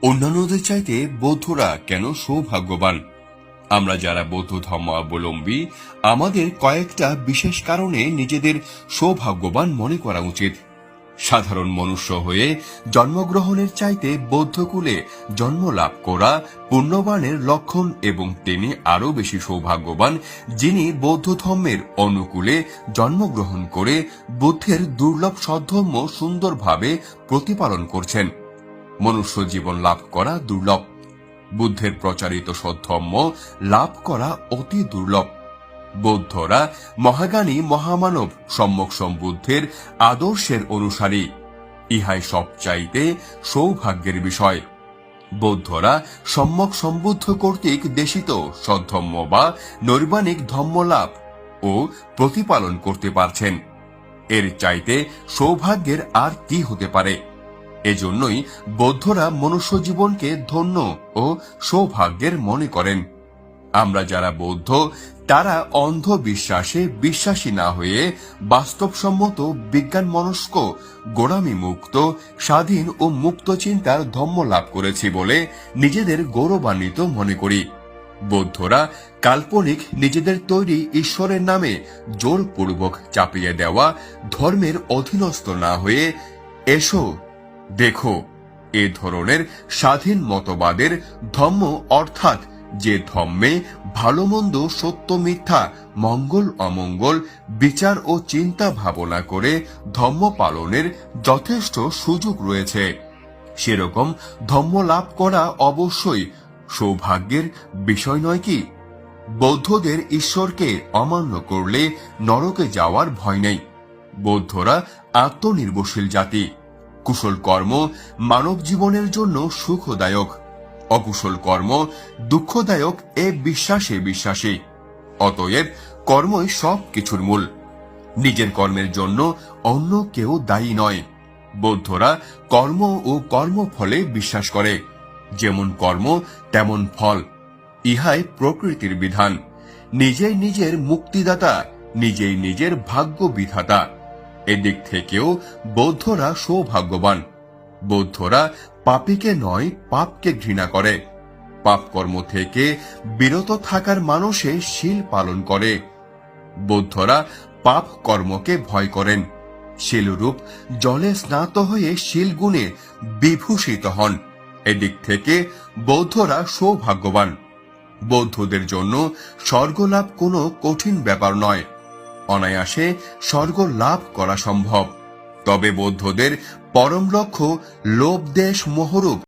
অন্যান্যদের চাইতে বৌদ্ধরা কেন সৌভাগ্যবান? আমরা যারা বৌদ্ধ ধর্মাবলম্বী, আমাদের কয়েকটা বিশেষ কারণে নিজেদের সৌভাগ্যবান মনে করা উচিত। সাধারণ মনুষ্য হয়ে জন্মগ্রহণের চাইতে বৌদ্ধকুলে জন্ম লাভ করা পুণ্যবানের লক্ষণ, এবং তিনি আরো বেশি সৌভাগ্যবান যিনি বৌদ্ধ ধর্মের অনুকূলে জন্মগ্রহণ করে বুদ্ধের দুর্লভ সদ্ধর্ম সুন্দরভাবে প্রতিপালন করছেন। মনুষ্য জীবন লাভ করা দুর্লভ, বুদ্ধের প্রচারিত সদ্ধর্ম লাভ করা অতি দুর্লভ। বৌদ্ধরা মহাজ্ঞানী মহামানব সম্যক সম্বুদ্ধের আদর্শের অনুসারী, ইহাই সবচাইতে সৌভাগ্যের বিষয়। বৌদ্ধরা সম্যক সম্বুদ্ধ কর্তৃক দেশিত সদ্ধর্ম বা নৈর্বাণিক ধর্ম লাভ ও প্রতিপালন করতে পারছেন। এর চাইতে সৌভাগ্যের আর কি হতে পারে? এজন্যই বৌদ্ধরা মনুষ্য জীবনকে ধন্য ও সৌভাগ্যের মনে করেন। আমরা যারা বৌদ্ধ, তারা অন্ধবিশ্বাসে বিশ্বাসী না হয়ে বাস্তবসম্মত বিজ্ঞান মনস্ক গোড়ামি মুক্ত স্বাধীন ও মুক্ত চিন্তার ধর্ম লাভ করেছি বলে নিজেদের গৌরবান্বিত মনে করি। বৌদ্ধরা কাল্পনিক নিজেদের তৈরি ঈশ্বরের নামে জোরপূর্বক চাপিয়ে দেওয়া ধর্মের অধীনস্থ না হয়ে এসো দেখো এ ধরনের স্বাধীন মতবাদের ধর্ম, অর্থাৎ যে ধর্মে ভালো মন্দ সত্য মিথ্যা মঙ্গল অমঙ্গল বিচার ও চিন্তা ভাবনা করে ধর্ম পালনের যথেষ্ট সুযোগ রয়েছে, সেরকম ধর্ম লাভ করা অবশ্যই সৌভাগ্যের বিষয় নয় কি? বৌদ্ধদের ঈশ্বরকে অমান্য করলে নরকে যাওয়ার ভয় নেই। বৌদ্ধরা আত্মনির্ভরশীল জাতি। কুশল কর্ম মানব জীবনের জন্য সুখদায়ক, অকুশল কর্ম দুঃখদায়ক, এ বিশ্বাসে বিশ্বাসী। অতএব কর্মই সব কিছুর মূল। নিজের কর্মের জন্য অন্য কেউ দায়ী নয়। বৌদ্ধরা কর্ম ও কর্মফলে বিশ্বাস করে। যেমন কর্ম তেমন ফল, ইহাই প্রকৃতির বিধান। নিজেই নিজের মুক্তিদাতা, নিজেই নিজের ভাগ্য বিধাতা। এদিক থেকেও বৌদ্ধরা সৌভাগ্যবান। বৌদ্ধরা পাপীকে নয়, পাপকে ঘৃণা করে। পাপ কর্ম থেকে বিরত থাকার মানসে শীল পালন করে। বৌদ্ধরা পাপ কর্মকে ভয় করেন। শীলরূপ জলে স্নাত হয়ে শীল গুণে বিভূষিত হন। এদিক থেকে বৌদ্ধরা সৌভাগ্যবান। বৌদ্ধদের জন্য স্বর্গ লাভ কোনো কঠিন ব্যাপার নয়। অনায়াসে স্বর্গ লাভ করা সম্ভব। তবে বৌদ্ধদের পরম লক্ষ্য লোভ দেশ মোহরূপ